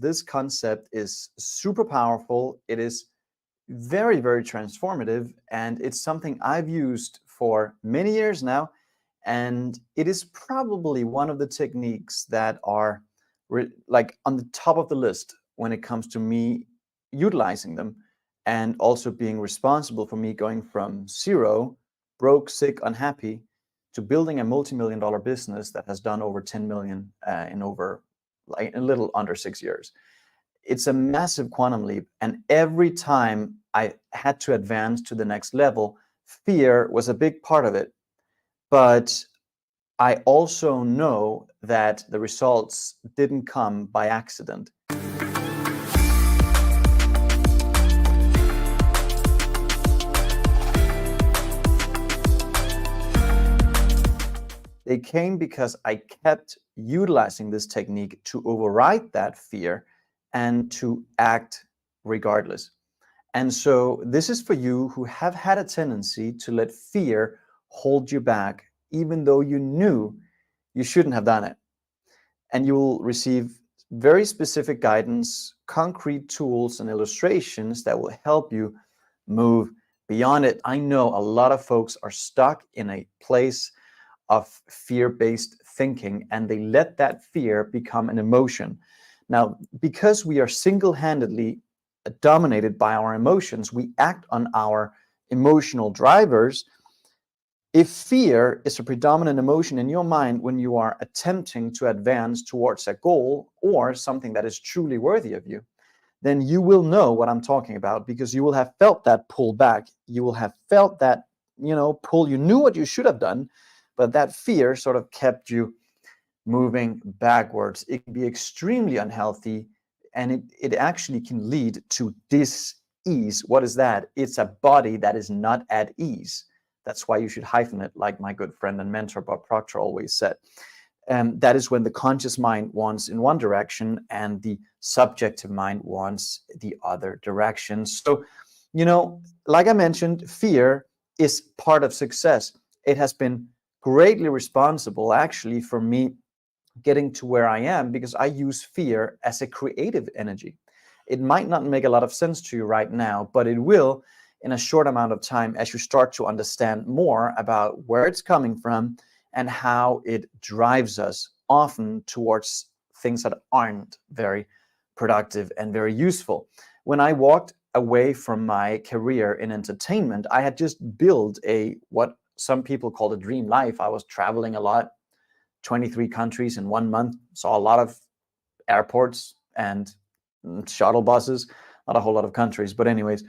This concept is super powerful. It is very, very transformative, and it's something I've used for many years now. And it is probably one of the techniques that are like on the top of the list when it comes to me utilizing them, and also being responsible for me going from zero, broke, sick, unhappy, to building a multi-million dollar business that has done over 10 million in over like a little under 6 years. It's a massive quantum leap. And every time I had to advance to the next level, fear was a big part of it. But I also know that the results didn't come by accident. They came because I kept utilizing this technique to override that fear and to act regardless. And so this is for you who have had a tendency to let fear hold you back, even though you knew you shouldn't have done it. And you will receive very specific guidance, concrete tools, and illustrations that will help you move beyond it. I know a lot of folks are stuck in a place of fear-based thinking, and they let that fear become an emotion. Now, because we are single-handedly dominated by our emotions, we act on our emotional drivers. If fear is a predominant emotion in your mind when you are attempting to advance towards a goal or something that is truly worthy of you, then you will know what I'm talking about, because you will have felt that pull back. You will have felt that, pull. You knew what you should have done, but that fear sort of kept you moving backwards. It can be extremely unhealthy, and it actually can lead to dis-ease. What is that? It's a body that is not at ease. That's why you should hyphen it, like my good friend and mentor Bob Proctor always said. That is when the conscious mind wants in one direction and the subjective mind wants the other direction. So, like I mentioned, fear is part of success. It has been greatly responsible, actually, for me getting to where I am, because I use fear as a creative energy. It might not make a lot of sense to you right now, but it will in a short amount of time as you start to understand more about where it's coming from and how it drives us often towards things that aren't very productive and very useful. When I walked away from my career in entertainment, I had just built what some people call a dream life. I was traveling a lot, 23 countries in 1 month, saw a lot of airports and shuttle buses, not a whole lot of countries. But anyways,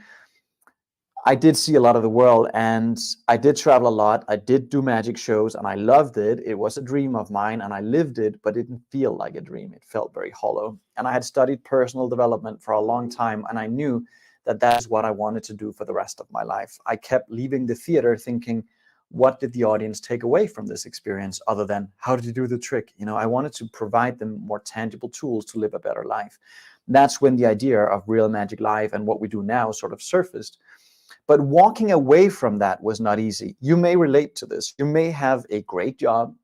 I did see a lot of the world, and I did travel a lot. I did do magic shows, and I loved it. It was a dream of mine, and I lived it, but it didn't feel like a dream. It felt very hollow. And I had studied personal development for a long time, and I knew that that is what I wanted to do for the rest of my life. I kept leaving the theater thinking, what did the audience take away from this experience other than how did you do the trick? I wanted to provide them more tangible tools to live a better life. That's when the idea of Real Magic Life and what we do now sort of surfaced. But walking away from that was not easy. You may relate to this. You may have a great job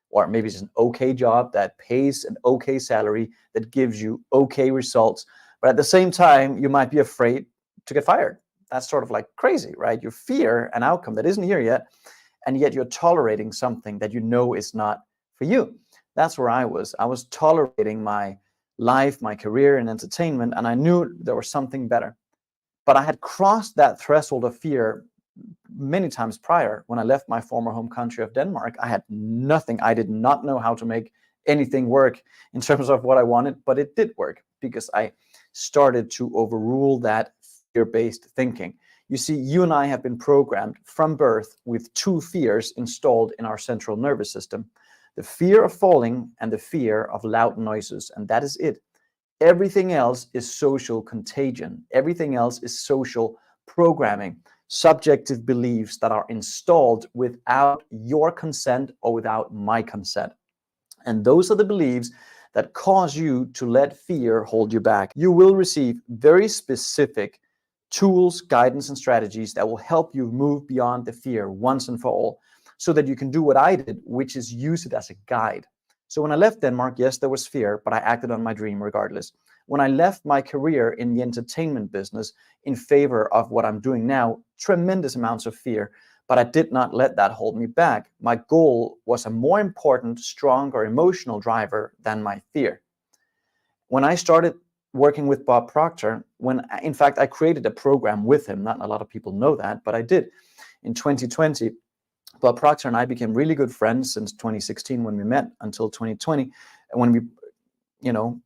or maybe it's an okay job that pays an okay salary, that gives you okay results. But at the same time, you might be afraid to get fired. That's sort of like crazy, right? You fear an outcome that isn't here yet, and yet you're tolerating something that you know is not for you. That's where I was. I was tolerating my life, my career in entertainment, and I knew there was something better. But I had crossed that threshold of fear many times prior. When I left my former home country of Denmark, I had nothing. I did not know how to make anything work in terms of what I wanted, but it did work because I started to overrule that fear-based thinking. You see, you and I have been programmed from birth with two fears installed in our central nervous system: the fear of falling and the fear of loud noises, and that is it. Everything else is social contagion. Everything else is social programming, subjective beliefs that are installed without your consent or without my consent. And those are the beliefs that cause you to let fear hold you back. You will receive very specific tools, guidance, and strategies that will help you move beyond the fear once and for all, so that you can do what I did, which is use it as a guide. So when I left Denmark, yes, there was fear, but I acted on my dream regardless. when I left my career in the entertainment business in favor of what I'm doing now, tremendous amounts of fear, but I did not let that hold me back. My goal was a more important, stronger emotional driver than my fear. When I started working with Bob Proctor, in fact, I created a program with him. Not a lot of people know that, but I did. In 2020, Bob Proctor and I became really good friends since 2016 when we met until 2020, when we,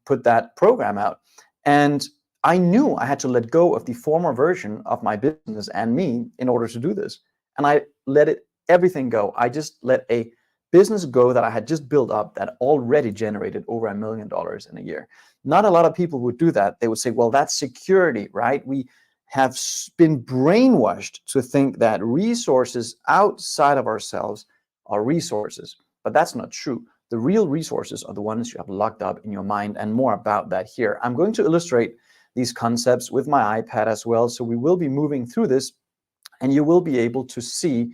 put that program out. And I knew I had to let go of the former version of my business and me in order to do this. And I let everything go. I just let a business go that I had just built up that already generated over $1 million in a year. Not a lot of people would do that. They would say, well, that's security, right? We have been brainwashed to think that resources outside of ourselves are resources, but that's not true. The real resources are the ones you have locked up in your mind, and more about that here. I'm going to illustrate these concepts with my iPad as well, so we will be moving through this, and you will be able to see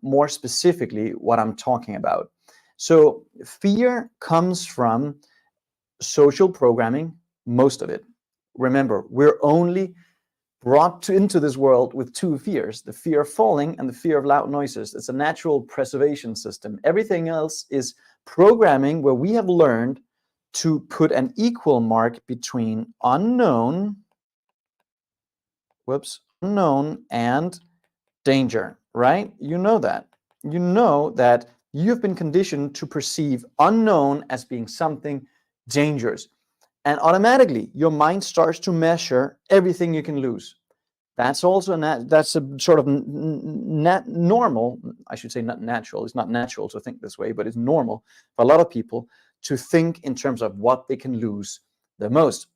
more specifically what I'm talking about. So fear comes from social programming, most of it. Remember, we're only brought into this world with two fears, the fear of falling and the fear of loud noises. It's a natural preservation system. Everything else is programming where we have learned to put an equal mark between unknown and danger, right? You know that. You know that you have been conditioned to perceive unknown as being something dangerous. And automatically, your mind starts to measure everything you can lose. That's also that's a sort of normal, I should say not natural. It's not natural to think this way, but it's normal for a lot of people to think in terms of what they can lose the most.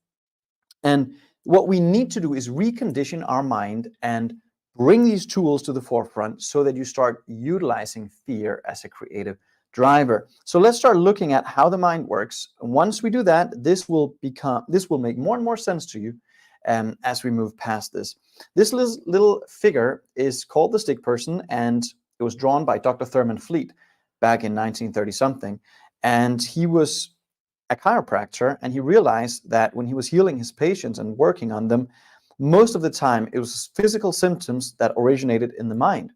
And what we need to do is recondition our mind and bring these tools to the forefront so that you start utilizing fear as a creative driver. So let's start looking at how the mind works. Once we do that, this will make more and more sense to you as we move past this. This little figure is called the stick person, and it was drawn by Dr. Thurman Fleet back in 1930 something. And he was a chiropractor, and he realized that when he was healing his patients and working on them, most of the time it was physical symptoms that originated in the mind.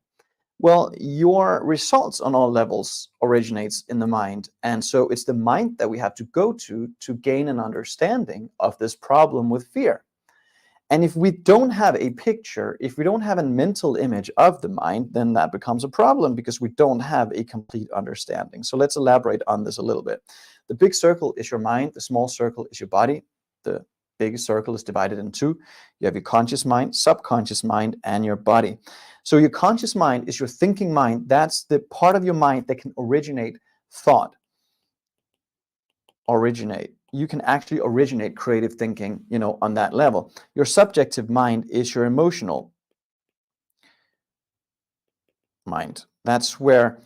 Well, your results on all levels originates in the mind. And so it's the mind that we have to go to gain an understanding of this problem with fear. And if we don't have a picture, if we don't have a mental image of the mind, then that becomes a problem because we don't have a complete understanding. So let's elaborate on this a little bit. The big circle is your mind. The small circle is your body. The big circle is divided in two. You have your conscious mind, subconscious mind, and your body. So your conscious mind is your thinking mind. That's the part of your mind that can originate thought. You can actually originate creative thinking, on that level. Your subjective mind is your emotional mind. That's where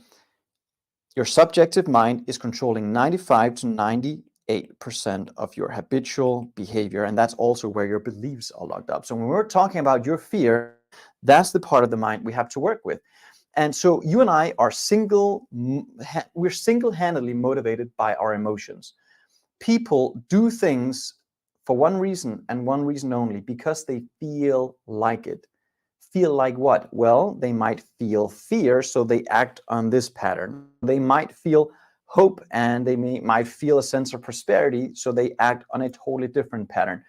your subjective mind is controlling 95 to 98% of your habitual behavior, and that's also where your beliefs are locked up. So when we're talking about your fear, that's the part of the mind we have to work with. And so you and I are we're single-handedly motivated by our emotions. People do things for one reason and one reason only, because they feel like it. Feel like what? Well, they might feel fear, so they act on this pattern. They might feel hope, and they might feel a sense of prosperity, so they act on a totally different pattern.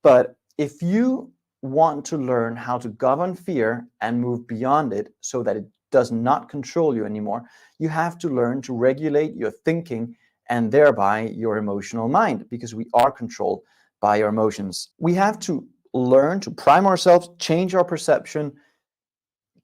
But if you want to learn how to govern fear and move beyond it so that it does not control you anymore, you have to learn to regulate your thinking and thereby your emotional mind, because we are controlled by our emotions. We have to learn to prime ourselves, change our perception,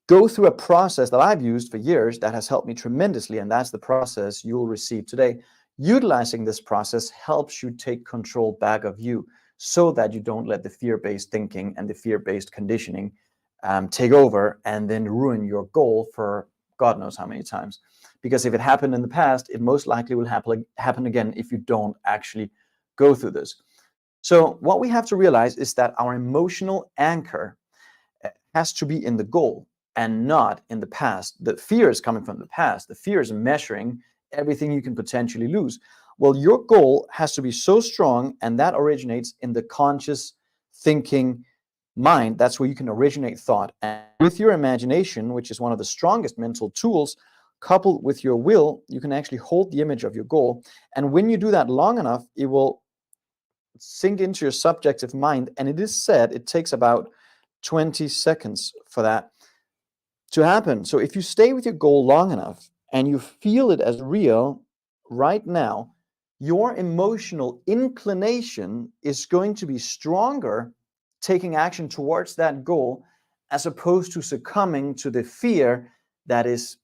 go through a process that I've used for years that has helped me tremendously, and that's the process you'll receive today. Utilizing this process helps you take control back of you so that you don't let the fear-based thinking and the fear-based conditioning take over and then ruin your goal for God knows how many times. Because if it happened in the past, it most likely will happen again if you don't actually go through this. So what we have to realize is that our emotional anchor has to be in the goal and not in the past. The fear is coming from the past. The fear is measuring everything you can potentially lose. Well, your goal has to be so strong, and that originates in the conscious thinking mind. That's where you can originate thought. And with your imagination, which is one of the strongest mental tools, coupled with your will, you can actually hold the image of your goal. And when you do that long enough, it will sink into your subjective mind. And it is said it takes about 20 seconds for that to happen. So if you stay with your goal long enough and you feel it as real right now, your emotional inclination is going to be stronger taking action towards that goal, as opposed to succumbing to the fear that is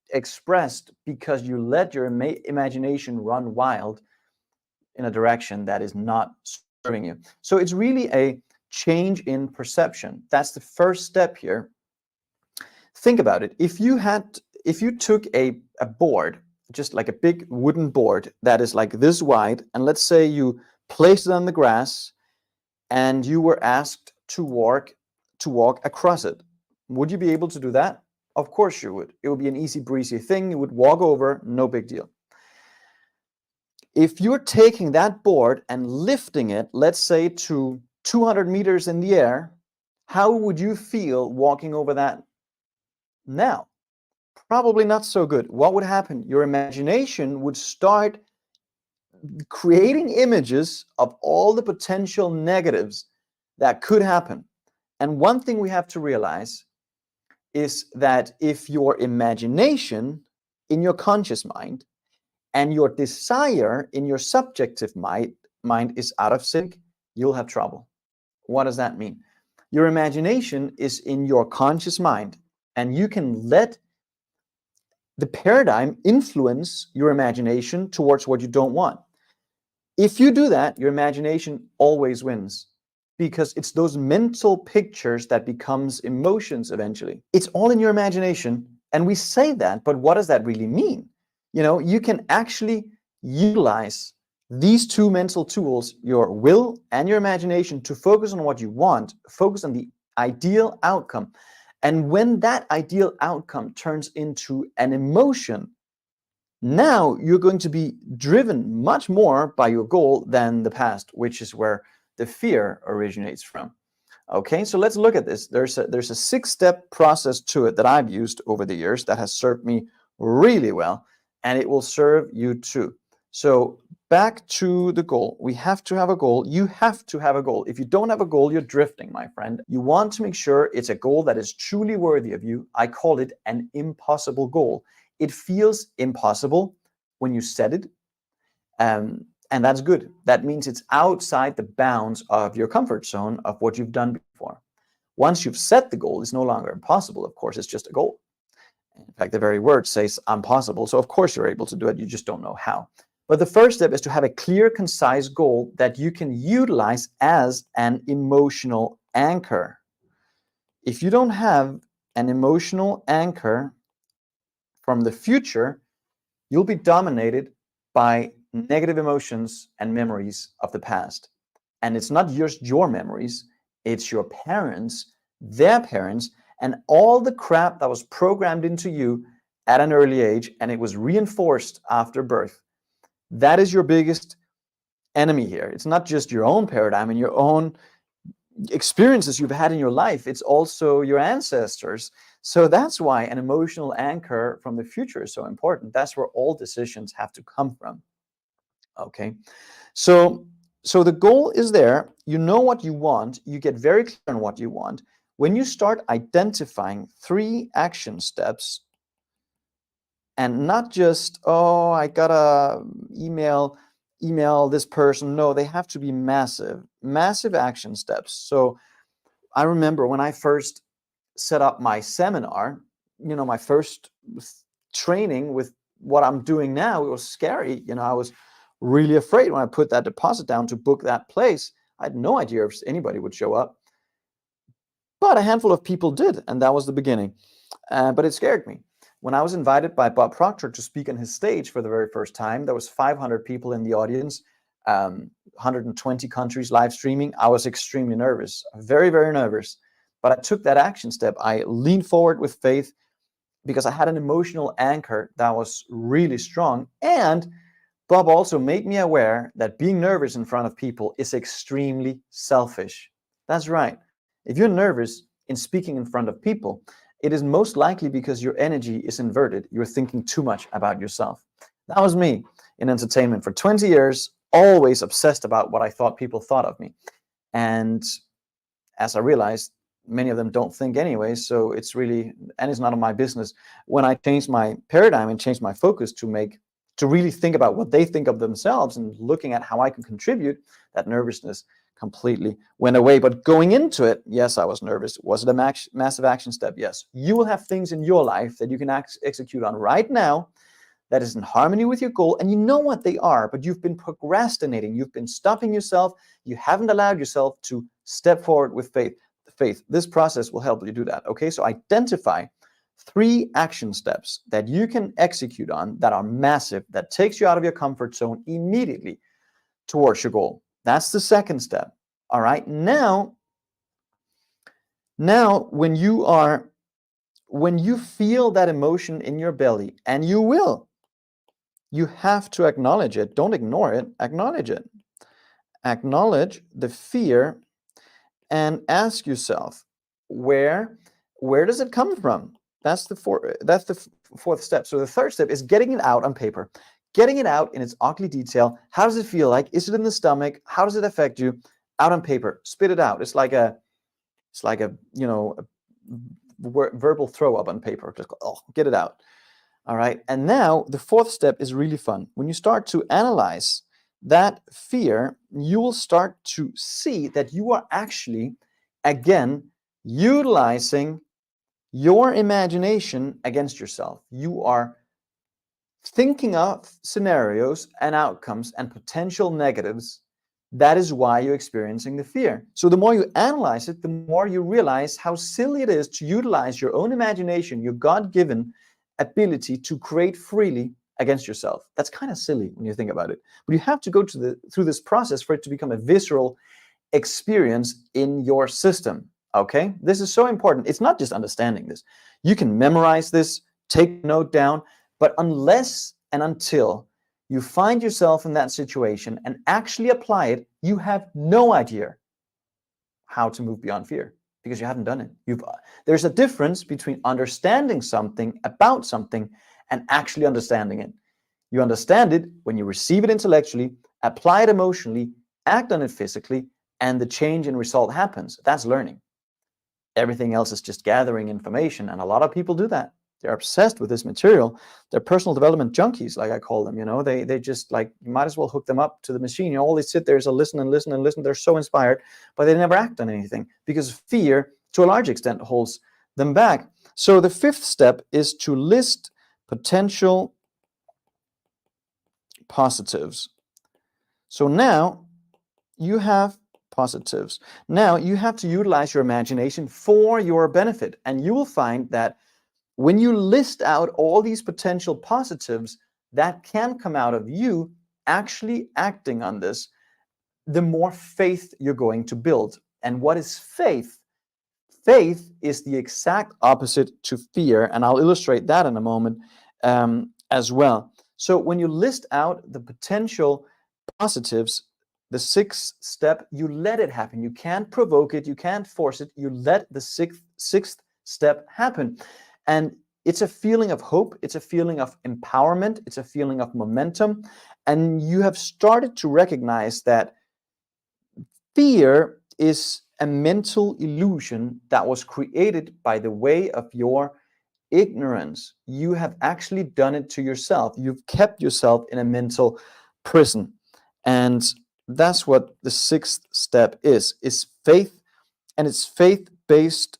expressed because you let your imagination run wild in a direction that is not serving you. So it's really a change in perception. That's the first step here. Think about it. If you took a board, just like a big wooden board that is like this wide, and let's say you placed it on the grass and you were asked to walk across it, would you be able to do that? Of course you would. It would be an easy breezy thing. You would walk over, no big deal. If you're taking that board and lifting it, let's say to 200 meters in the air, how would you feel walking over that now? Probably not so good. What would happen? Your imagination would start creating images of all the potential negatives that could happen. And one thing we have to realize is that if your imagination in your conscious mind and your desire in your subjective mind is out of sync, you'll have trouble. What does that mean? Your imagination is in your conscious mind, and you can let the paradigm influence your imagination towards what you don't want. If you do that, your imagination always wins, because it's those mental pictures that becomes emotions eventually. It's all in your imagination, and we say that, but what does that really mean? You can actually utilize these two mental tools, your will and your imagination, to focus on what you want, focus on the ideal outcome. And when that ideal outcome turns into an emotion, now you're going to be driven much more by your goal than the past, which is where the fear originates from. Okay, so let's look at this. There's a 6-step process to it that I've used over the years that has served me really well, and it will serve you too. So back to the goal. We have to have a goal. You have to have a goal. If you don't have a goal, you're drifting, my friend. You want to make sure it's a goal that is truly worthy of you. I call it an impossible goal. It feels impossible when you set it, and that's good. That means it's outside the bounds of your comfort zone of what you've done before. Once you've set the goal, it's no longer impossible. Of course, it's just a goal. In fact, the very word says impossible. So of course you're able to do it. You just don't know how. But the first step is to have a clear, concise goal that you can utilize as an emotional anchor. If you don't have an emotional anchor from the future, you'll be dominated by negative emotions and memories of the past. And it's not just your memories, it's your parents, their parents, and all the crap that was programmed into you at an early age, and it was reinforced after birth. That is your biggest enemy here. It's not just your own paradigm and your own experiences you've had in your life, it's also your ancestors. So that's why an emotional anchor from the future is so important. That's where all decisions have to come from. Okay, so the goal is there. You know what you want. You get very clear on what you want. When you start identifying 3 action steps, and not just, oh, I gotta email this person. No, they have to be massive action steps. So I remember when I first set up my seminar, my first training with what I'm doing now, it was scary. I was really afraid when I put that deposit down to book that place. I had no idea if anybody would show up. But a handful of people did, and that was the beginning. But it scared me. When I was invited by Bob Proctor to speak on his stage for the very first time, there was 500 people in the audience, 120 countries live streaming. I was extremely nervous, very, very nervous. But I took that action step. I leaned forward with faith because I had an emotional anchor that was really strong. And Bob also made me aware that being nervous in front of people is extremely selfish. That's right. If you're nervous in speaking in front of people, it is most likely because your energy is inverted. You're thinking too much about yourself. That was me in entertainment for 20 years, always obsessed about what I thought people thought of me. And as I realized, many of them don't think anyway, so it's really, and it's none of my business. When I changed my paradigm and changed my focus to really think about what they think of themselves and looking at how I can contribute, that nervousness completely went away. But going into it, yes, I was nervous. Was it a massive action step? Yes. You will have things in your life that you can execute on right now that is in harmony with your goal, and you know what they are, but you've been procrastinating. You've been stopping yourself. You haven't allowed yourself to step forward with faith. This process will help you do that. Okay, so identify 3 action steps that you can execute on that are massive, that takes you out of your comfort zone immediately towards your goal. That's the second step. All right, now when you feel that emotion in your belly, and you will, you have to acknowledge it. Don't ignore it. Acknowledge it. Acknowledge the fear and ask yourself, where does it come from? That's the fourth step. So the third step is getting it out on paper. Getting it out in its ugly detail. How does it feel like? Is it in the stomach? How does it affect you? Out on paper. Spit it out. It's like a verbal throw up on paper. Just get it out. All right. And now the fourth step is really fun. When you start to analyze that fear, you will start to see that you are actually, again, utilizing your imagination against yourself. You are thinking of scenarios and outcomes and potential negatives. That is why you're experiencing the fear. So the more you analyze it, the more you realize how silly it is to utilize your own imagination, your God-given ability to create freely against yourself. That's kind of silly when you think about it. But you have to go through this process for it to become a visceral experience in your system. Okay? This is so important. It's not just understanding this. You can memorize this, take a note down, but unless and until you find yourself in that situation and actually apply it, you have no idea how to move beyond fear because you haven't done it. There's a difference between understanding something about something and actually understanding it. You understand it when you receive it intellectually, apply it emotionally, act on it physically, and the change in result happens. That's learning. Everything else is just gathering information, and a lot of people do that. They're obsessed with this material. They're personal development junkies, like I call them. They just, like, you might as well hook them up to the machine. All they sit there is a listen and listen and listen. They're so inspired, but they never act on anything because fear, to a large extent, holds them back. So the fifth step is to list potential positives. So now you have positives. Now you have to utilize your imagination for your benefit, and you will find that when you list out all these potential positives that can come out of you actually acting on this, the more faith you're going to build. And what is faith? Faith is the exact opposite to fear, and I'll illustrate that in a moment as well. So when you list out the potential positives, the sixth step, you let it happen. You can't provoke it. You can't force it. You let the sixth step happen. And it's a feeling of hope. It's a feeling of empowerment. It's a feeling of momentum. And you have started to recognize that fear is a mental illusion that was created by the way of your ignorance. You have actually done it to yourself. You've kept yourself in a mental prison. And that's what the sixth step is faith, and it's faith based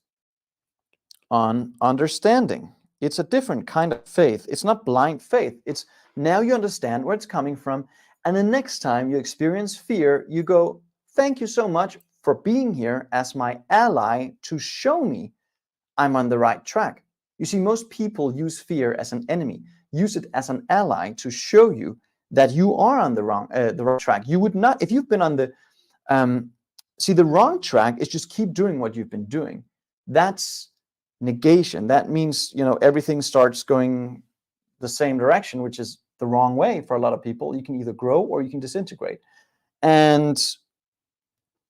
on understanding. It's a different kind of faith. It's not blind faith. It's now you understand where it's coming from, and the next time you experience fear, you go, thank you so much for being here as my ally to show me I'm on the right track. You see, most people use fear as an enemy, use it as an ally to show you that you are on the right track. You would not, if you've been on the the wrong track is just keep doing what you've been doing. That's negation. That means everything starts going the same direction, which is the wrong way for a lot of people. You can either grow or you can disintegrate. And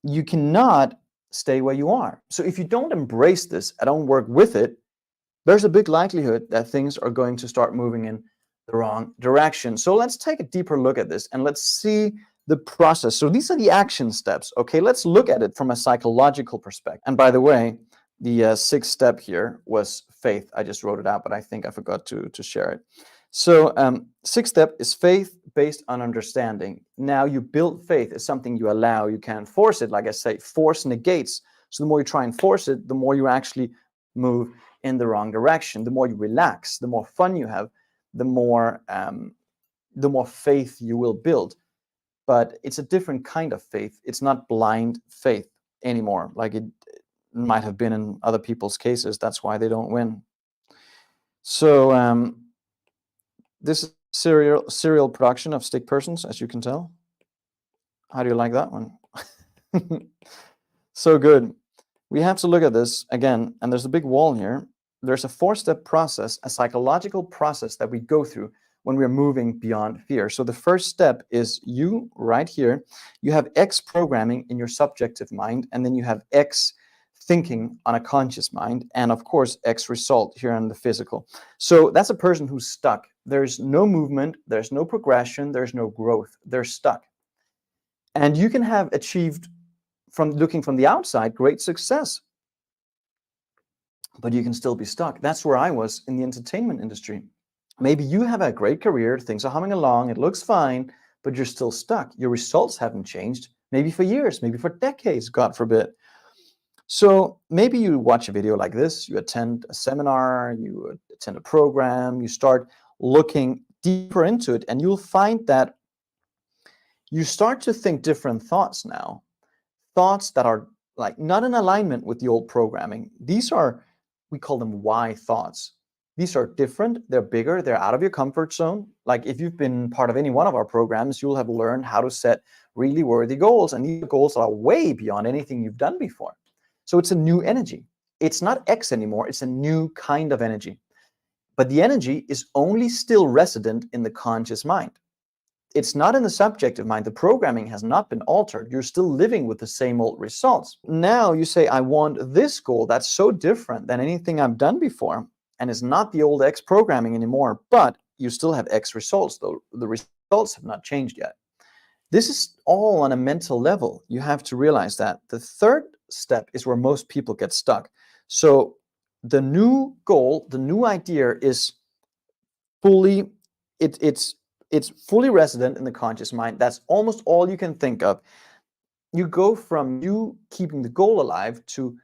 you cannot stay where you are. So if you don't embrace this and don't work with it, there's a big likelihood that things are going to start moving in the wrong direction. So let's take a deeper look at this and let's see the process. So these are the action steps. Okay, let's look at it from a psychological perspective. And by the way, the sixth step here was faith. I just wrote it out, but I think I forgot to share it. So sixth step is faith based on understanding. Now you build faith is something you allow. You can't force it. Like I say, force negates. So the more you try and force it, the more you actually move in the wrong direction. The more you relax, the more fun you have, the more faith you will build. But it's a different kind of faith. It's not blind faith anymore, like it might have been in other people's cases. That's why they don't win. So this is serial production of stick persons, as you can tell. How do you like that one? So good. We have to look at this again, and there's a big wall here. There's a 4-step process, a psychological process that we go through when we're moving beyond fear. So the first step is you right here. You have X programming in your subjective mind, and then you have X thinking on a conscious mind, and of course X result here in the physical. So that's a person who's stuck. There's no movement, there's no progression, there's no growth. They're stuck. And you can have achieved, from looking from the outside, great success, but you can still be stuck. That's where I was in the entertainment industry. Maybe you have a great career, things are humming along, it looks fine, but you're still stuck. Your results haven't changed, maybe for years, maybe for decades, God forbid. So maybe you watch a video like this, you attend a seminar, you attend a program, you start looking deeper into it, and you'll find that you start to think different thoughts now. Thoughts that are like not in alignment with the old programming. These are, we call them why thoughts. These are different, they're bigger, they're out of your comfort zone. Like if you've been part of any one of our programs, you'll have learned how to set really worthy goals. And these goals are way beyond anything you've done before. So it's a new energy. It's not X anymore, it's a new kind of energy. But the energy is only still resident in the conscious mind. It's not in the subjective mind. The programming has not been altered. You're still living with the same old results. Now you say, I want this goal that's so different than anything I've done before. And it's not the old X programming anymore, but you still have X results, though the results have not changed yet. This is all on a mental level. You have to realize that. The third step is where most people get stuck. So the new goal, the new idea is fully, it's fully resident in the conscious mind. That's almost all you can think of. You go from you keeping the goal alive to,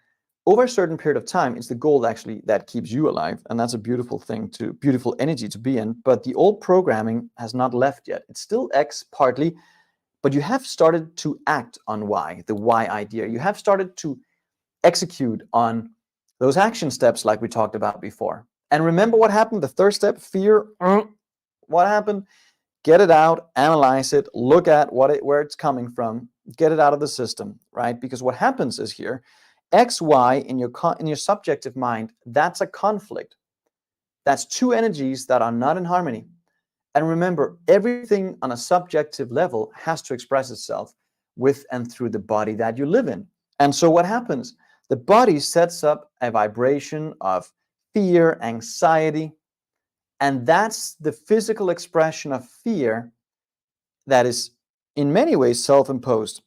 over a certain period of time, it's the goal actually that keeps you alive. And that's a beautiful thing, beautiful energy to be in. But the old programming has not left yet. It's still X partly, but you have started to act on Y, the Y idea. You have started to execute on those action steps like we talked about before. And remember what happened? The third step, fear. What happened? Get it out, analyze it, look at where it's coming from, get it out of the system, right? Because what happens is here, X, Y in your subjective mind, that's a conflict. That's two energies that are not in harmony. And remember, everything on a subjective level has to express itself with and through the body that you live in. And so what happens? The body sets up a vibration of fear, anxiety, and that's the physical expression of fear that is in many ways self-imposed,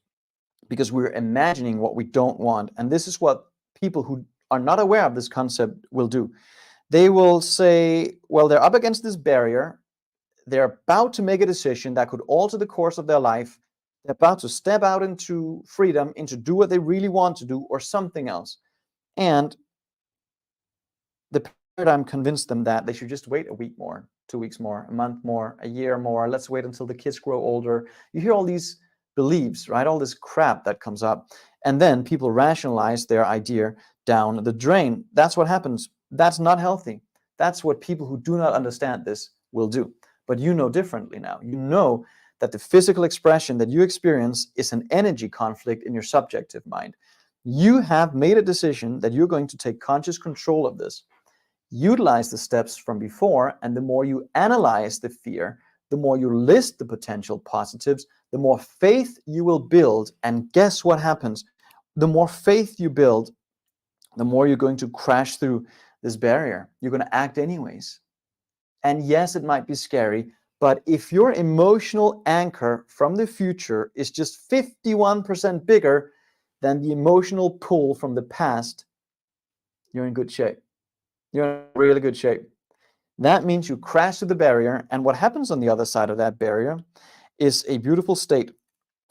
because we're imagining what we don't want. And this is what people who are not aware of this concept will do. They will say, well, they're up against this barrier. They're about to make a decision that could alter the course of their life. They're about to step out into freedom, into do what they really want to do or something else. And the paradigm convinced them that they should just wait a week more, 2 weeks more, a month more, a year more. Let's wait until the kids grow older. You hear all these beliefs, right? All this crap that comes up. And then people rationalize their idea down the drain. That's what happens. That's not healthy. That's what people who do not understand this will do. But you know differently now. You know that the physical expression that you experience is an energy conflict in your subjective mind. You have made a decision that you're going to take conscious control of this. Utilize the steps from before, and the more you analyze the fear, the more you list the potential positives, the more faith you will build. And guess what happens? The more faith you build, the more you're going to crash through this barrier. You're going to act anyways. And yes, it might be scary, but if your emotional anchor from the future is just 51% bigger than the emotional pull from the past, you're in good shape. You're in really good shape. That means you crash through the barrier, and what happens on the other side of that barrier is a beautiful state.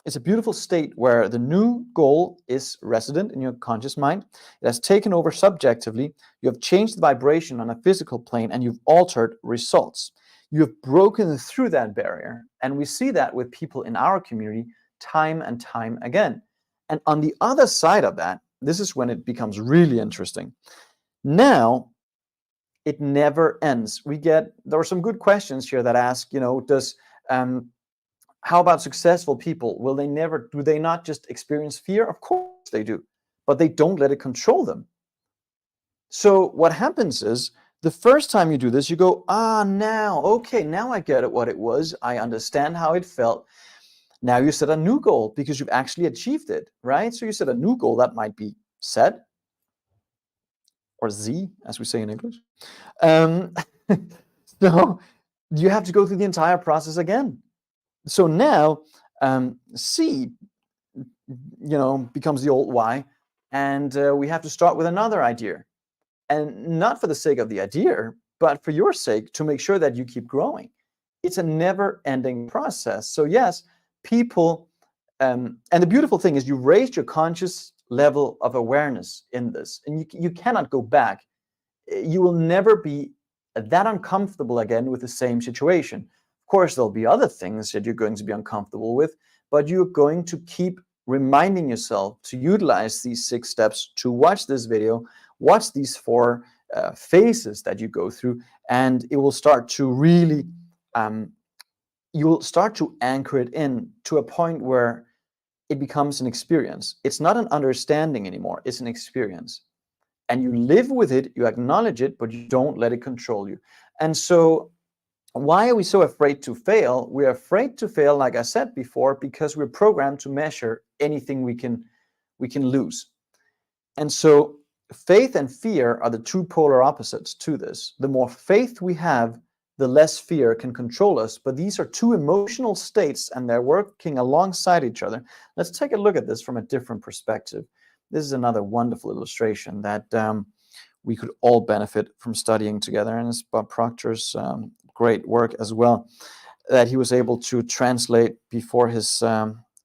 It's a beautiful state where the new goal is resident in your conscious mind. It has taken over subjectively. You have changed the vibration on a physical plane, and you've altered results. You have broken through that barrier, and we see that with people in our community time and time again. And on the other side of that, this is when it becomes really interesting. Now, it never ends. There are some good questions here that ask, how about successful people? Do they not just experience fear? Of course they do, but they don't let it control them. So what happens is, the first time you do this, you go, now I get it, what it was. I understand how it felt. Now you set a new goal because you've actually achieved it, right? So you set a new goal that might be Z, or Z, as we say in English. So you have to go through the entire process again. So now C, becomes the old Y, and we have to start with another idea. And not for the sake of the idea, but for your sake, to make sure that you keep growing. It's a never-ending process. So yes, people, and the beautiful thing is you raised your conscious level of awareness in this, and you cannot go back. You will never be that uncomfortable again with the same situation. Of course, there'll be other things that you're going to be uncomfortable with, but you're going to keep reminding yourself to utilize these 6 steps, to watch this video, watch these 4 phases that you go through, and it will start to really, you will start to anchor it in to a point where it becomes an experience. It's not an understanding anymore, it's an experience. And you live with it, you acknowledge it, but you don't let it control you. And so why are we so afraid to fail? We're afraid to fail, like I said before, because we're programmed to measure anything we can lose. And so faith and fear are the 2 polar opposites to this. The more faith we have, the less fear can control us. But these are 2 emotional states, and they're working alongside each other. Let's take a look at this from a different perspective. This is another wonderful illustration that we could all benefit from studying together, and it's Bob Proctor's great work as well, that he was able to translate before his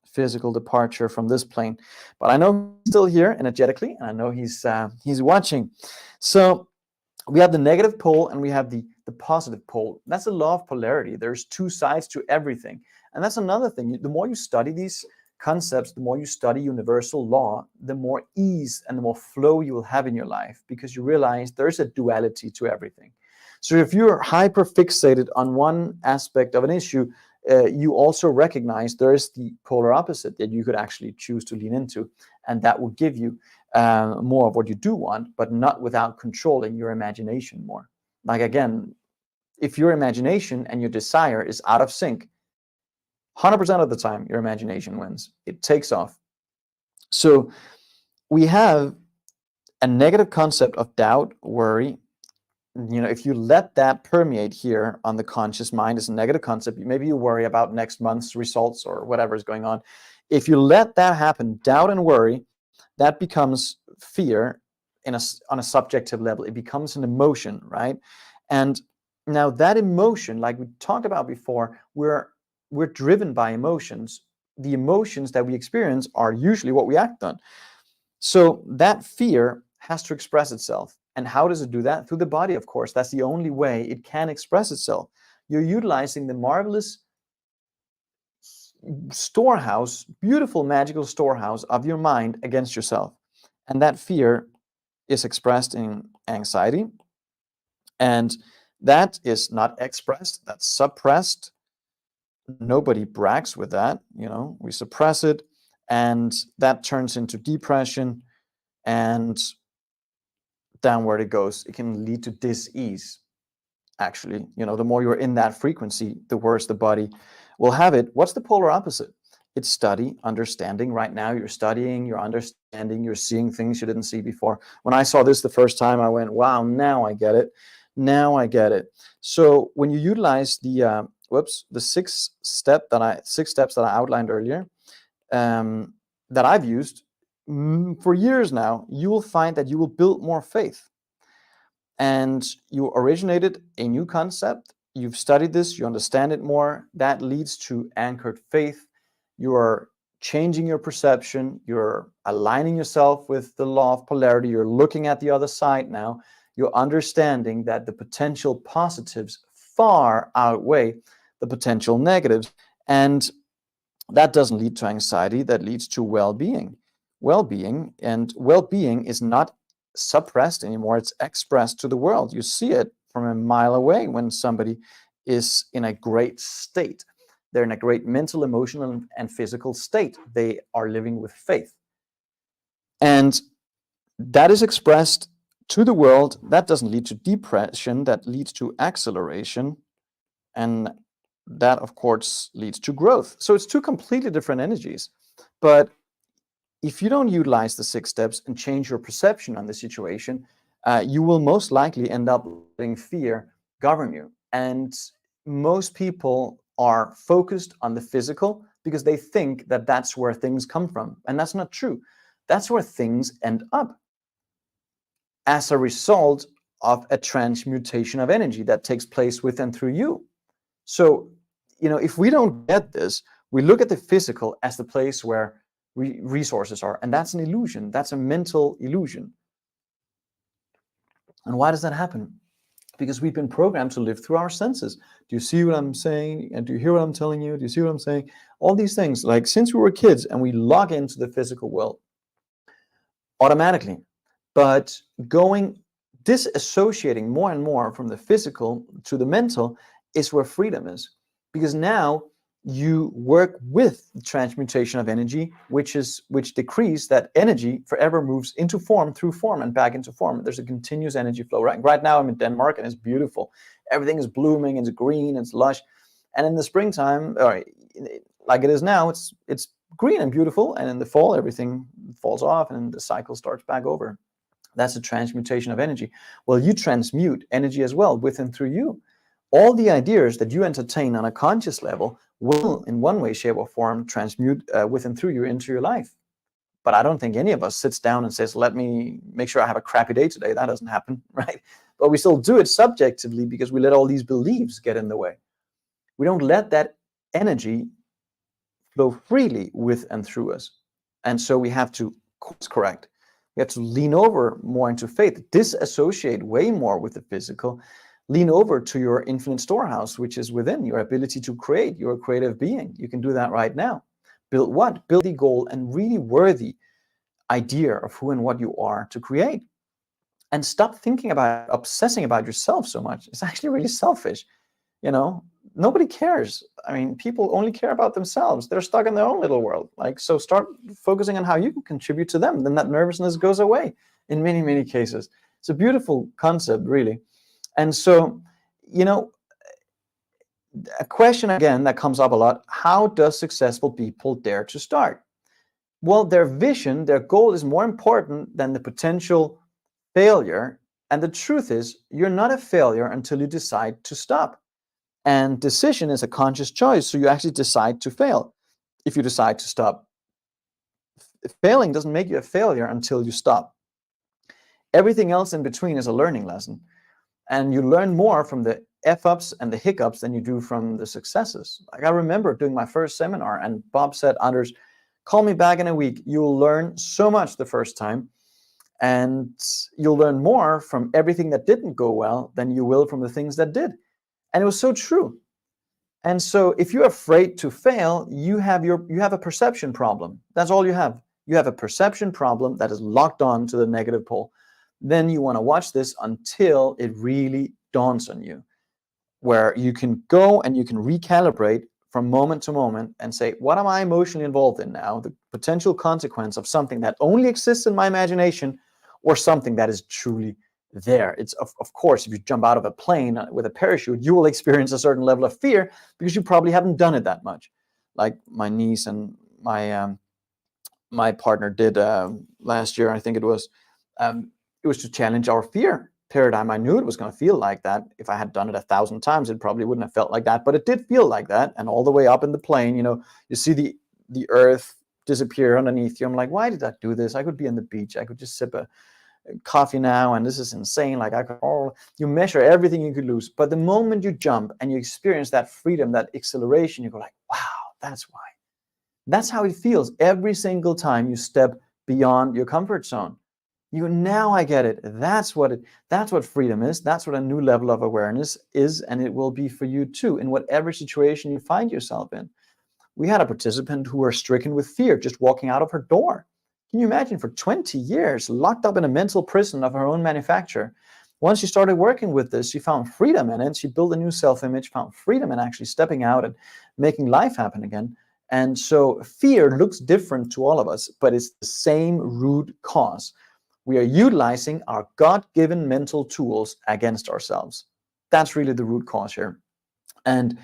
physical departure from this plane. But I know he's still here energetically, and I know he's watching. So we have the negative pole and we have the positive pole. That's a law of polarity. There's 2 sides to everything. And that's another thing. The more you study these concepts, the more you study universal law, the more ease and the more flow you will have in your life, because you realize there's a duality to everything. So if you're hyper fixated on one aspect of an issue, you also recognize there's the polar opposite that you could actually choose to lean into, and that will give you more of what you do want, but not without controlling your imagination more. Like, again, if your imagination and your desire is out of sync, 100% of the time, your imagination wins. It takes off. So we have a negative concept of doubt, worry. If you let that permeate here on the conscious mind as a negative concept, maybe you worry about next month's results or whatever is going on. If you let that happen, doubt and worry, that becomes fear on a subjective level. It becomes an emotion, right? And now that emotion, like we talked about before, we're driven by emotions. The emotions that we experience are usually what we act on. So that fear has to express itself. And how does it do that? Through the body, of course. That's the only way it can express itself. You're utilizing the marvelous storehouse, beautiful, magical storehouse of your mind against yourself. And that fear is expressed in anxiety. And that is not expressed, that's suppressed. Nobody brags with that, we suppress it, and that turns into depression, and downward it goes. It can lead to dis-ease. actually. The more you're in that frequency, the worse the body will have it. What's the polar opposite? It's study, understanding. Right now, you're studying, you're understanding, you're seeing things you didn't see before. When I saw this the first time, I went, wow, now I get it. Now I get it. So when you utilize the six steps that I outlined earlier, that I've used for years now, you will find that you will build more faith. And you originated a new concept. You've studied this, you understand it more. That leads to anchored faith. You are changing your perception. You're aligning yourself with the law of polarity. You're looking at the other side now. You're understanding that the potential positives far outweigh the potential negatives. And that doesn't lead to anxiety. That leads to well-being. And well-being is not suppressed anymore. It's expressed to the world. You see it from a mile away when somebody is in a great state. They're in a great mental, emotional, and physical state. They are living with faith. And that is expressed to the world. That doesn't lead to depression. That leads to acceleration. And that, of course, leads to growth. So it's two completely different energies. But if you don't utilize the 6 steps and change your perception on the situation, you will most likely end up letting fear govern you. And most people are focused on the physical because they think that that's where things come from. And that's not true. That's where things end up as a result of a transmutation of energy that takes place with and through you. So, if we don't get this, we look at the physical as the place where resources are, and that's an illusion. That's a mental illusion. And why does that happen? Because we've been programmed to live through our senses. Do you see what I'm saying? And do you hear what I'm telling you? Do you see what I'm saying? All these things, like since we were kids and we log into the physical world automatically, but disassociating more and more from the physical to the mental is where freedom is. Because now you work with the transmutation of energy, which decrees that energy forever moves into form, through form, and back into form. There's a continuous energy flow. Right now I'm in Denmark and it's beautiful. Everything is blooming, it's green, it's lush. And in the springtime, like it is now, it's green and beautiful. And in the fall, everything falls off and the cycle starts back over. That's a transmutation of energy. Well, you transmute energy as well with and through you. All the ideas that you entertain on a conscious level will, in one way, shape, or form, transmute with and through you into your life. But I don't think any of us sits down and says, let me make sure I have a crappy day today. That doesn't happen, right? But we still do it subjectively because we let all these beliefs get in the way. We don't let that energy flow freely with and through us. And so we have to course correct. We have to lean over more into faith, disassociate way more with the physical, lean over to your infinite storehouse, which is within your ability to create. You're a creative being. You can do that right now. Build what? Build the goal and really worthy idea of who and what you are to create. And stop obsessing about yourself so much. It's actually really selfish. Nobody cares. I mean, people only care about themselves. They're stuck in their own little world. So start focusing on how you can contribute to them. Then that nervousness goes away in many, many cases. It's a beautiful concept, really. And so, a question again that comes up a lot, how does successful people dare to start? Well, their vision, their goal is more important than the potential failure. And the truth is, you're not a failure until you decide to stop. And decision is a conscious choice. So you actually decide to fail if you decide to stop. Failing doesn't make you a failure until you stop. Everything else in between is a learning lesson. And you learn more from the F-ups and the hiccups than you do from the successes. I remember doing my first seminar and Bob said, Anders, call me back in a week. You'll learn so much the first time. And you'll learn more from everything that didn't go well than you will from the things that did. And it was so true. And so if you're afraid to fail, you have a perception problem. That's all you have. You have a perception problem that is locked on to the negative pole. Then you want to watch this until it really dawns on you, where you can go and you can recalibrate from moment to moment and say, what am I emotionally involved in now? The potential consequence of something that only exists in my imagination or something that is truly there. It's of course, if you jump out of a plane with a parachute, you will experience a certain level of fear because you probably haven't done it that much. Like my niece and my partner did last year, I think it was. It was to challenge our fear paradigm. I knew it was going to feel like that. If I had done it 1,000 times, it probably wouldn't have felt like that, but it did feel like that. And all the way up in the plane, you see the earth disappear underneath you. I'm like, why did I do this? I could be on the beach. I could just sip a coffee now, and this is insane. Like you measure everything you could lose. But the moment you jump and you experience that freedom, that acceleration, you go like, wow, that's why. That's how it feels every single time you step beyond your comfort zone. Now I get it. That's what freedom is. That's what a new level of awareness is, and it will be for you too in whatever situation you find yourself in. We had a participant who was stricken with fear just walking out of her door. Can you imagine, for 20 years, locked up in a mental prison of her own manufacture? Once she started working with this, she found freedom in it. She built a new self-image, found freedom in actually stepping out and making life happen again. And so fear looks different to all of us, but it's the same root cause. We are utilizing our God-given mental tools against ourselves. That's really the root cause here. And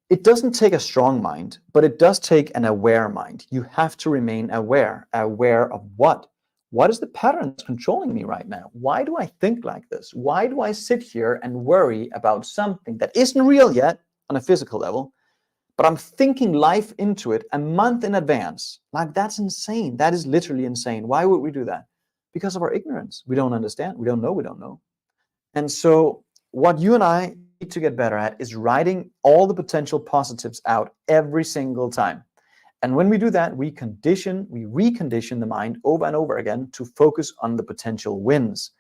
it doesn't take a strong mind, but it does take an aware mind. You have to remain aware. Aware of what? What is the pattern that's controlling me right now? Why do I think like this? Why do I sit here and worry about something that isn't real yet on a physical level, but I'm thinking life into it a month in advance? Like, that's insane. That is literally insane. Why would we do that? Because of our ignorance. We don't understand. We don't know. And so what you and I need to get better at is writing all the potential positives out every single time. And when we do that, we recondition the mind over and over again to focus on the potential wins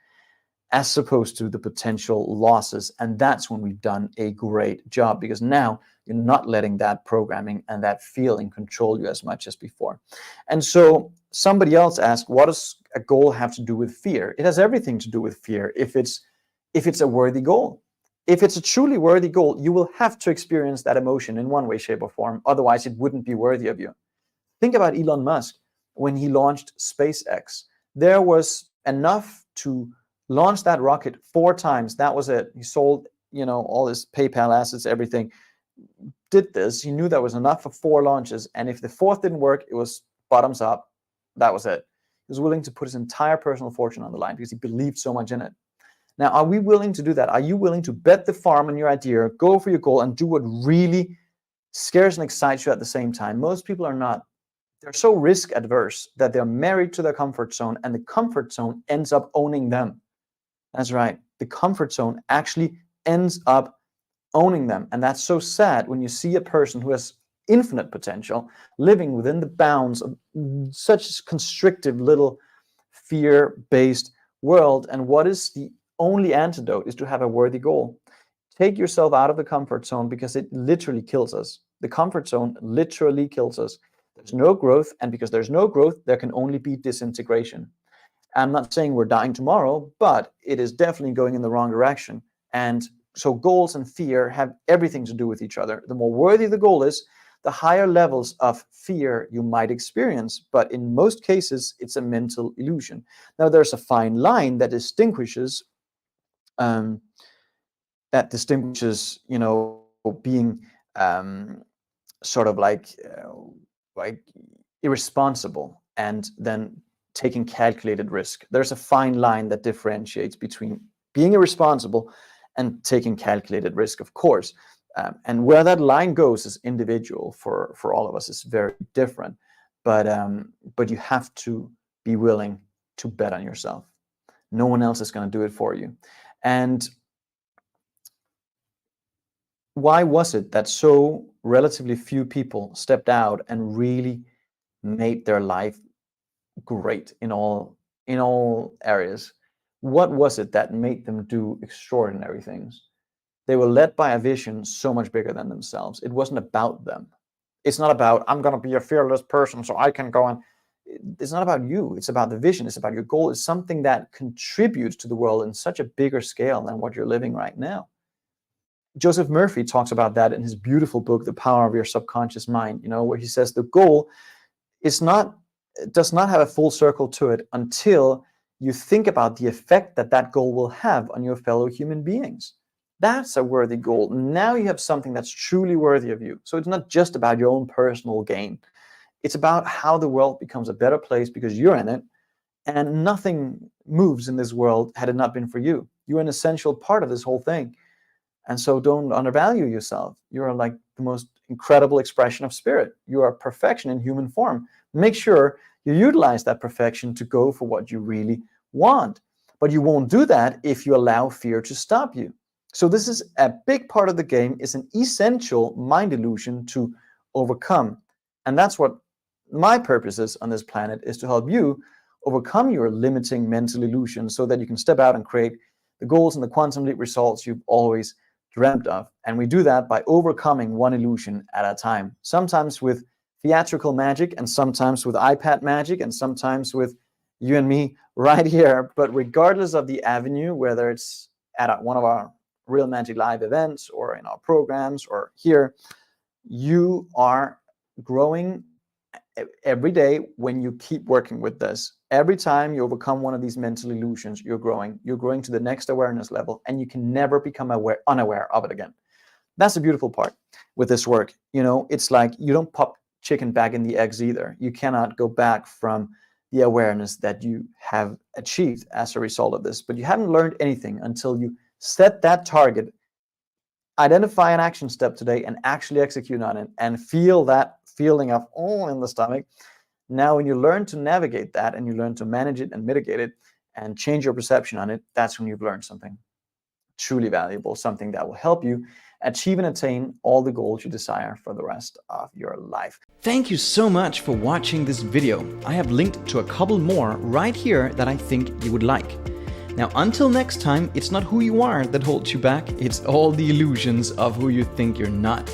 as opposed to the potential losses. And that's when we've done a great job, because now you're not letting that programming and that feeling control you as much as before. And so somebody else asked, what does a goal have to do with fear? It has everything to do with fear if it's a worthy goal. If it's a truly worthy goal, you will have to experience that emotion in one way, shape, or form. Otherwise, it wouldn't be worthy of you. Think about Elon Musk. When he launched SpaceX, there was enough to launch that rocket 4 times. That was it. He sold, all his PayPal assets, everything. Did this. He knew there was enough for 4 launches. And if the 4th didn't work, it was bottoms up. That was it. He was willing to put his entire personal fortune on the line because he believed so much in it. Now, are we willing to do that? Are you willing to bet the farm on your idea, go for your goal, and do what really scares and excites you at the same time? Most people are not. They're so risk adverse that they're married to their comfort zone, and the comfort zone ends up owning them. That's right. The comfort zone actually ends up owning them. And that's so sad when you see a person who has infinite potential living within the bounds of such constrictive little fear-based world. And what is the only antidote is to have a worthy goal. Take yourself out of the comfort zone, because it literally kills us. The comfort zone literally kills us. There's no growth, and because there's no growth, there can only be disintegration. I'm not saying we're dying tomorrow, but it is definitely going in the wrong direction. And so goals and fear have everything to do with each other. The more worthy the goal is, the higher levels of fear you might experience. But in most cases, it's a mental illusion. Now, there's a fine line that distinguishes being sort of like irresponsible and then taking calculated risk. There's a fine line that differentiates between being irresponsible and taking calculated risk, of course. And where that line goes is individual for all of us. It's very different. But you have to be willing to bet on yourself. No one else is going to do it for you. And why was it that so relatively few people stepped out and really made their life great in all areas? What was it that made them do extraordinary things? They were led by a vision so much bigger than themselves. It wasn't about them. It's not about, I'm going to be a fearless person so I can go on. It's not about you. It's about the vision. It's about your goal. It's something that contributes to the world in such a bigger scale than what you're living right now. Joseph Murphy talks about that in his beautiful book, The Power of Your Subconscious Mind, where he says the goal is not does not have a full circle to it until you think about the effect that that goal will have on your fellow human beings. That's a worthy goal. Now you have something that's truly worthy of you. So it's not just about your own personal gain. It's about how the world becomes a better place because you're in it, and nothing moves in this world had it not been for you. You're an essential part of this whole thing. And so don't undervalue yourself. You are like the most incredible expression of spirit. You are perfection in human form. Make sure you utilize that perfection to go for what you really want. But you won't do that if you allow fear to stop you. So this is a big part of the game. It's an essential mind illusion to overcome. And that's what my purpose is on this planet, is to help you overcome your limiting mental illusions so that you can step out and create the goals and the quantum leap results you've always dreamt of. And we do that by overcoming one illusion at a time, sometimes with theatrical magic, and sometimes with iPad magic, and sometimes with you and me right here. But regardless of the avenue, whether it's at one of our Real Magic Live events or in our programs or here, you are growing every day when you keep working with this. Every time you overcome one of these mental illusions, you're growing. You're growing to the next awareness level, and you can never become unaware of it again. That's the beautiful part with this work. You know, it's like you don't pop chicken back in the eggs either. You cannot go back from the awareness that you have achieved as a result of this. But you haven't learned anything until you set that target, identify an action step today, and actually execute on it, and feel that feeling of in the stomach. Now, when you learn to navigate that and you learn to manage it and mitigate it and change your perception on it, that's when you've learned something truly valuable, something that will help you achieve and attain all the goals you desire for the rest of your life. Thank you so much for watching this video. I have linked to a couple more right here that I think you would like. Now, until next time, it's not who you are that holds you back, it's all the illusions of who you think you're not.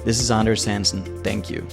This is Hansen. Thank you.